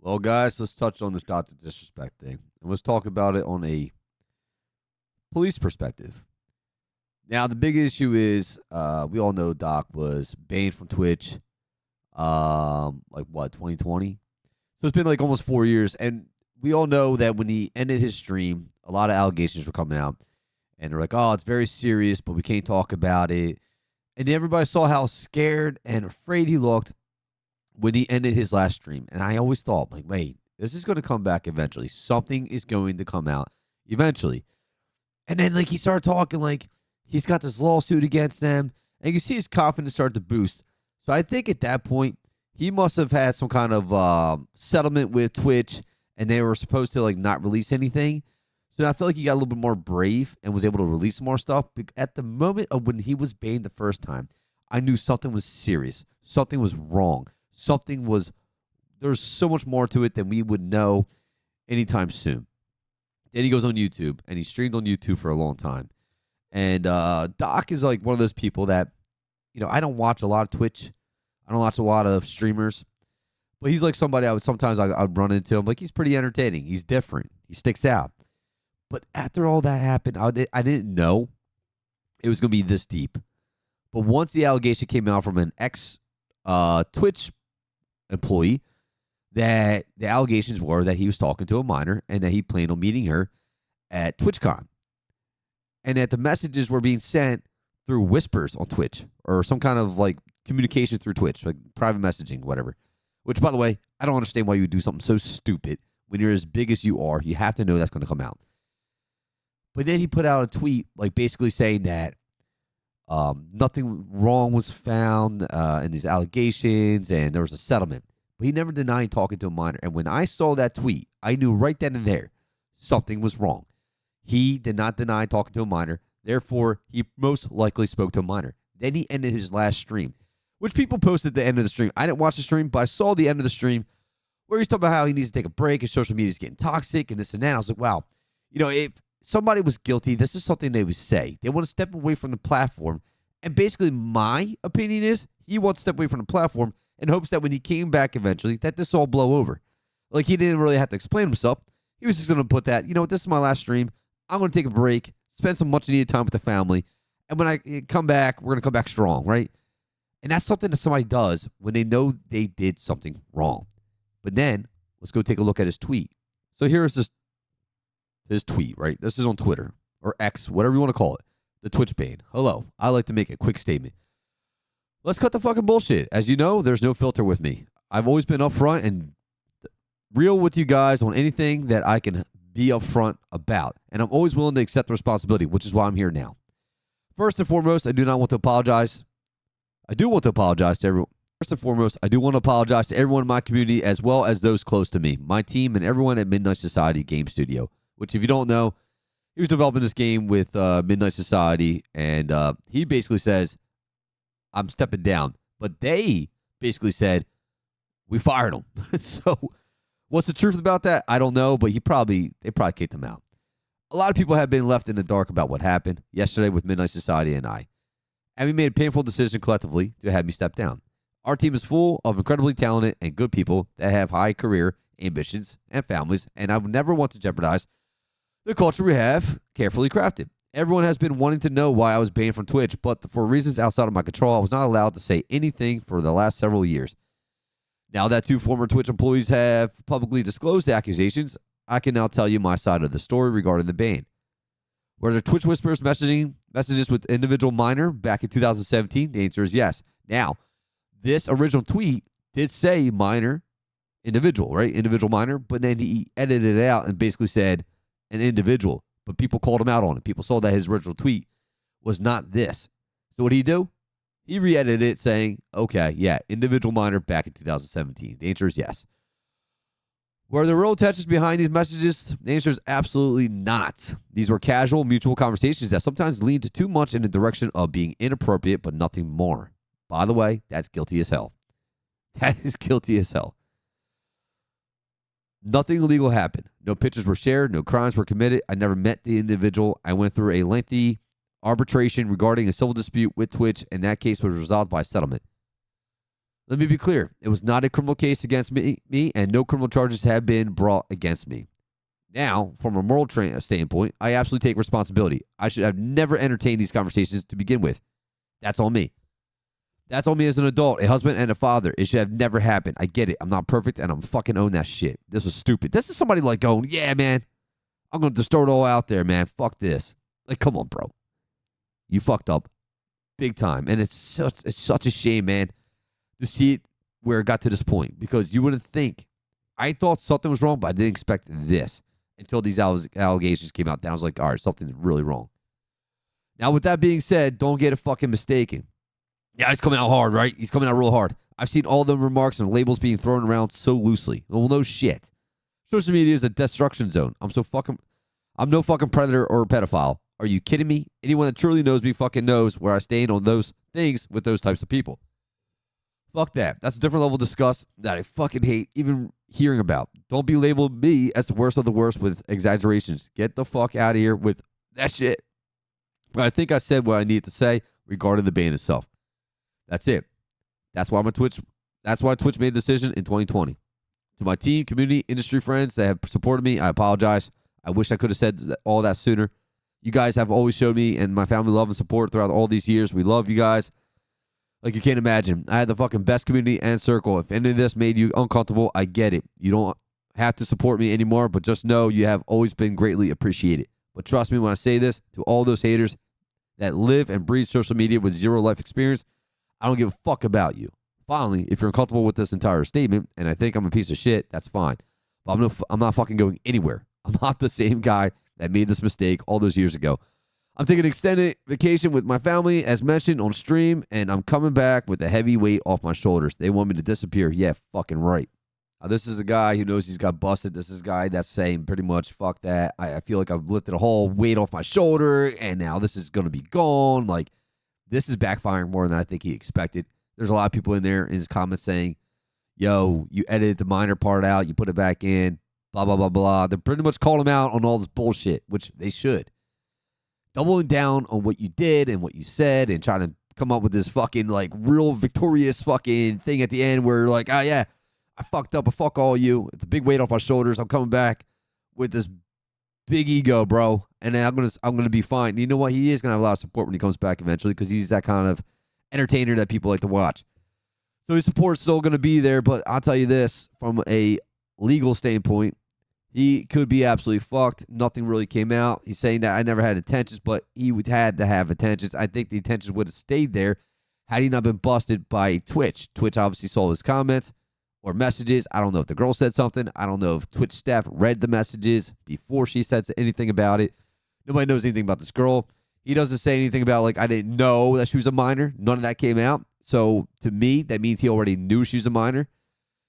Well, guys, let's touch on this Dr. Disrespect thing. And let's talk about it on a police perspective. Now, the big issue is we all know Doc was banned from Twitch, like what, 2020? So it's been like almost 4 years. And we all know that when he ended his stream, a lot of allegations were coming out. And they're like, oh, it's very serious, but we can't talk about it. And everybody saw how scared and afraid he looked when he ended his last stream. And I always thought, like, wait, this is going to come back eventually. Something is going to come out eventually. And then, like, he started talking like he's got this lawsuit against them. And you see his confidence start to boost. So I think at that point, he must have had some kind of settlement with Twitch. And they were supposed to, like, not release anything. So I feel like he got a little bit more brave and was able to release some more stuff. But at the moment of when he was banned the first time, I knew something was serious. Something was wrong. There's so much more to it than we would know anytime soon. Then he goes on YouTube, and he streamed on YouTube for a long time. And Doc is like one of those people that, I don't watch a lot of Twitch. I don't watch a lot of streamers. But he's like somebody I'd run into him. Like, he's pretty entertaining. He's different. He sticks out. But after all that happened, I didn't know it was going to be this deep. But once the allegation came out from an ex-Twitch employee, that the allegations were that he was talking to a minor and that he planned on meeting her at TwitchCon. And that the messages were being sent through whispers on Twitch or some kind of like communication through Twitch, like private messaging, whatever. Which, by the way, I don't understand why you would do something so stupid when you're as big as you are. You have to know that's going to come out. But then he put out a tweet like basically saying that nothing wrong was found in these allegations and there was a settlement. But he never denied talking to a minor. And when I saw that tweet, I knew right then and there something was wrong. He did not deny talking to a minor. Therefore, he most likely spoke to a minor. Then he ended his last stream, which people posted at the end of the stream. I didn't watch the stream, but I saw the end of the stream where he's talking about how he needs to take a break and social media is getting toxic and this and that. I was like, wow, if somebody was guilty, this is something they would say. They want to step away from the platform. And basically, my opinion is he wants to step away from the platform in hopes that when he came back eventually, that this all blow over. Like, he didn't really have to explain himself. He was just going to put that, this is my last stream. I'm going to take a break, spend some much needed time with the family. And when I come back, we're going to come back strong, right? And that's something that somebody does when they know they did something wrong. But then, let's go take a look at his tweet. So here is his tweet, right? This is on Twitter or X, whatever you want to call it. The Twitch ban. Hello. I like to make a quick statement. Let's cut the fucking bullshit. As you know, there's no filter with me. I've always been upfront and real with you guys on anything that I can be upfront about. And I'm always willing to accept the responsibility, which is why I'm here now. First and foremost, I do not want to apologize. I do want to apologize to everyone. First and foremost, I do want to apologize to everyone in my community as well as those close to me, my team, and everyone at Midnight Society Game Studio, which, if you don't know, he was developing this game with Midnight Society, and he basically says, I'm stepping down. But they basically said, we fired him. So what's the truth about that? I don't know, but they probably kicked him out. A lot of people have been left in the dark about what happened yesterday with Midnight Society and I. And we made a painful decision collectively to have me step down. Our team is full of incredibly talented and good people that have high career ambitions and families, and I would never want to jeopardize the culture we have carefully crafted. Everyone has been wanting to know why I was banned from Twitch, but for reasons outside of my control, I was not allowed to say anything for the last several years. Now that 2 former Twitch employees have publicly disclosed the accusations, I can now tell you my side of the story regarding the ban. Were there Twitch whispers messages with individual minor back in 2017? The answer is yes. Now, this original tweet did say minor, individual, right? Individual minor, but then he edited it out and basically said an individual. But people called him out on it. People saw that his original tweet was not this. So what did he do? He re-edited it saying, okay, yeah, individual minor back in 2017. The answer is yes. Were there real intentions behind these messages? The answer is absolutely not. These were casual, mutual conversations that sometimes lead too much in the direction of being inappropriate, but nothing more. By the way, that's guilty as hell. That is guilty as hell. Nothing illegal happened. No pictures were shared. No crimes were committed. I never met the individual. I went through a lengthy arbitration regarding a civil dispute with Twitch, and that case was resolved by settlement. Let me be clear. It was not a criminal case against me, and no criminal charges have been brought against me. Now, from a moral standpoint, I absolutely take responsibility. I should have never entertained these conversations to begin with. That's on me. That's on me as an adult, a husband and a father. It should have never happened. I get it. I'm not perfect, and I'm fucking own that shit. This was stupid. This is somebody like going, yeah, man, I'm going to just throw it all out there, man. Fuck this. Like, come on, bro. You fucked up big time. And it's such a shame, man, to see it where it got to this point, because you wouldn't think. I thought something was wrong, but I didn't expect this until these allegations came out. Then I was like, all right, something's really wrong. Now, with that being said, don't get it fucking mistaken. Yeah, he's coming out hard, right? He's coming out real hard. I've seen all the remarks and labels being thrown around so loosely. Well, no shit. Social media is a destruction zone. I'm no fucking predator or pedophile. Are you kidding me? Anyone that truly knows me fucking knows where I stand on those things with those types of people. Fuck that. That's a different level of disgust that I fucking hate even hearing about. Don't be labeled me as the worst of the worst with exaggerations. Get the fuck out of here with that shit. But I think I said what I needed to say regarding the ban itself. That's it. That's why Twitch made a decision in 2020. To my team, community, industry friends that have supported me, I apologize. I wish I could have said all that sooner. You guys have always showed me and my family love and support throughout all these years. We love you guys. Like you can't imagine. I had the fucking best community and circle. If any of this made you uncomfortable, I get it. You don't have to support me anymore, but just know you have always been greatly appreciated. But trust me when I say this, to all those haters that live and breathe social media with zero life experience, I don't give a fuck about you. Finally, if you're uncomfortable with this entire statement, and I think I'm a piece of shit, that's fine. But I'm not fucking going anywhere. I'm not the same guy that made this mistake all those years ago. I'm taking an extended vacation with my family, as mentioned on stream, and I'm coming back with a heavy weight off my shoulders. They want me to disappear. Yeah, fucking right. This is a guy who knows he's got busted. This is a guy that's saying pretty much, fuck that. I feel like I've lifted a whole weight off my shoulder, and now this is going to be gone. Like, this is backfiring more than I think he expected. There's a lot of people in there in his comments saying, yo, you edited the minor part out, you put it back in, blah, blah, blah, blah. They pretty much called him out on all this bullshit, which they should. Doubling down on what you did and what you said and trying to come up with this fucking, like, real victorious fucking thing at the end where, like, oh, yeah, I fucked up, but fuck all you. It's a big weight off my shoulders. I'm coming back with this big ego, bro, and then I'm gonna be fine. And you know what? He is gonna have a lot of support when he comes back eventually because he's that kind of entertainer that people like to watch. So his support's still gonna be there, but I'll tell you this: from a legal standpoint, he could be absolutely fucked. Nothing really came out. He's saying that I never had intentions, but he had to have intentions. I think the intentions would have stayed there had he not been busted by Twitch. Twitch obviously saw his comments or messages. I don't know if the girl said something. I don't know if Twitch staff read the messages before she said anything about it. Nobody knows anything about this girl. He doesn't say anything about, like, I didn't know that she was a minor. None of that came out. So to me, that means he already knew she was a minor.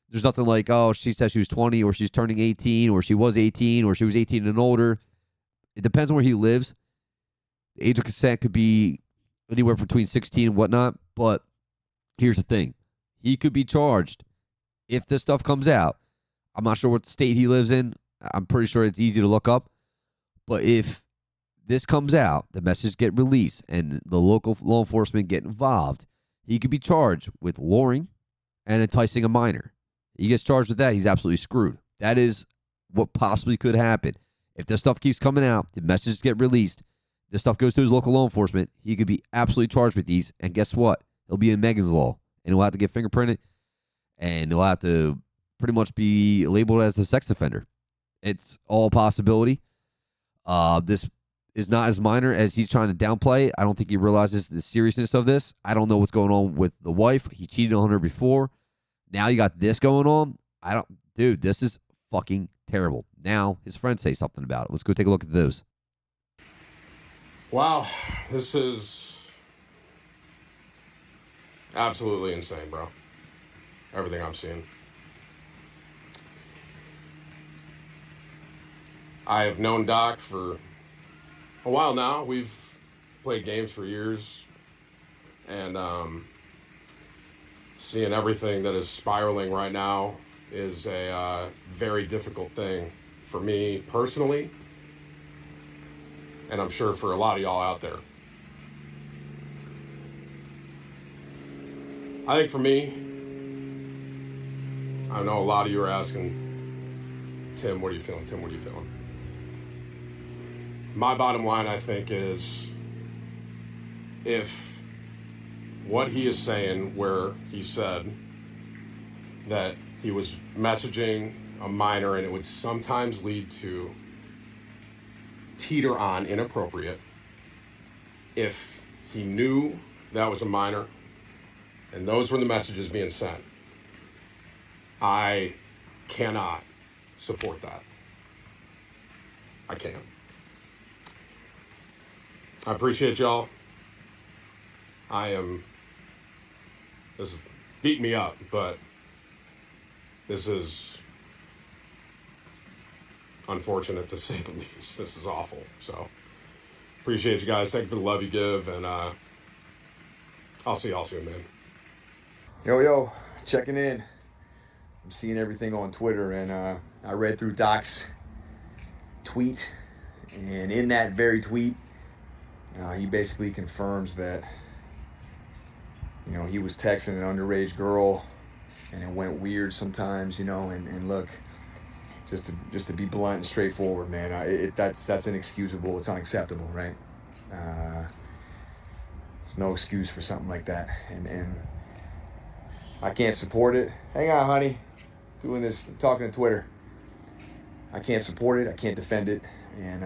There's nothing like, oh, she said she was 20 or she's turning 18 or she was 18 or she was 18 and older. It depends on where he lives. The age of consent could be anywhere between 16 and whatnot. But here's the thing. He could be charged if this stuff comes out. I'm not sure what state he lives in. I'm pretty sure it's easy to look up. But if this comes out, the messages get released, and the local law enforcement get involved, he could be charged with luring and enticing a minor. He gets charged with that, he's absolutely screwed. That is what possibly could happen. If this stuff keeps coming out, the messages get released, this stuff goes to his local law enforcement, he could be absolutely charged with these, and guess what? He'll be in Megan's Law, and he'll have to get fingerprinted, and he'll have to pretty much be labeled as a sex offender. It's all a possibility. This is not as minor as he's trying to downplay. I don't think he realizes the seriousness of this. I don't know what's going on with the wife. He cheated on her before. Now you got this going on. Dude, this is fucking terrible. Now his friends say something about it. Let's go take a look at those. Wow, this is absolutely insane, bro. Everything I'm seeing. I have known Doc for a while now. We've played games for years, and seeing everything that is spiraling right now is a very difficult thing for me personally, and I'm sure for a lot of y'all out there. I think for me, I know a lot of you are asking, Tim, what are you feeling? Tim, what are you feeling? My bottom line, I think, is if what he is saying, where he said that he was messaging a minor and it would sometimes lead to teeter on inappropriate, if he knew that was a minor and those were the messages being sent, I cannot support that. I can't. I appreciate y'all. This is beat me up, but this is unfortunate to say the least. This is awful. So appreciate you guys. Thank you for the love you give, and I'll see y'all soon, man. Yo, checking in. I'm seeing everything on Twitter, and I read through Doc's tweet, and in that very tweet, he basically confirms that, he was texting an underage girl, and it went weird sometimes, and look, just to be blunt and straightforward, man, that's inexcusable. It's unacceptable, right? There's no excuse for something like that, and I can't support it. Hang on, honey. Doing this, talking to Twitter. I can't support it. I can't defend it. And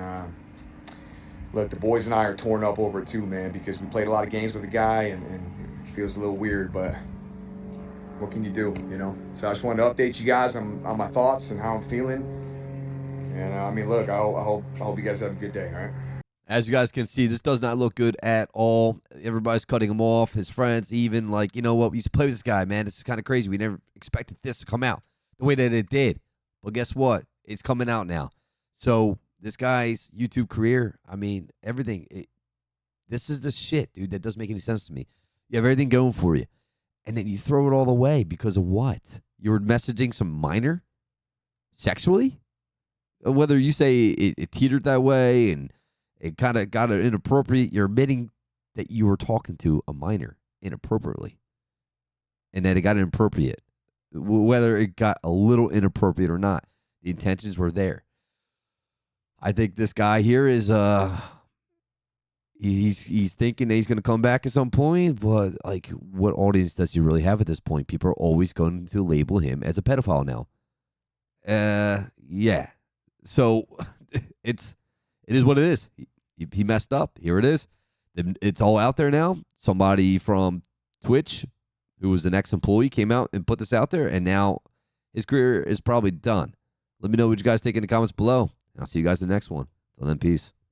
look, the boys and I are torn up over it too, man, because we played a lot of games with the guy, and it feels a little weird, but what can you do, So I just wanted to update you guys on my thoughts and how I'm feeling. And look, I hope you guys have a good day, all right? As you guys can see, this does not look good at all. Everybody's cutting him off, his friends even. Like, you know what? We used to play with this guy, man. This is kind of crazy. We never expected this to come out the way that it did. But guess what? It's coming out now. So this guy's YouTube career, everything. This is the shit, dude. That doesn't make any sense to me. You have everything going for you, and then you throw it all away because of what? You were messaging some minor sexually? Whether you say it teetered that way and it kind of got inappropriate, you're admitting that you were talking to a minor inappropriately. And that it got inappropriate. Whether it got a little inappropriate or not, the intentions were there. I think this guy here is he's thinking that he's going to come back at some point, but like, what audience does he really have at this point? People are always going to label him as a pedophile now. Yeah. So it is what it is. He messed up. Here it is. It's all out there now. Somebody from Twitch, who was an ex-employee, came out and put this out there, and now his career is probably done. Let me know what you guys think in the comments below, and I'll see you guys in the next one. Till then, peace.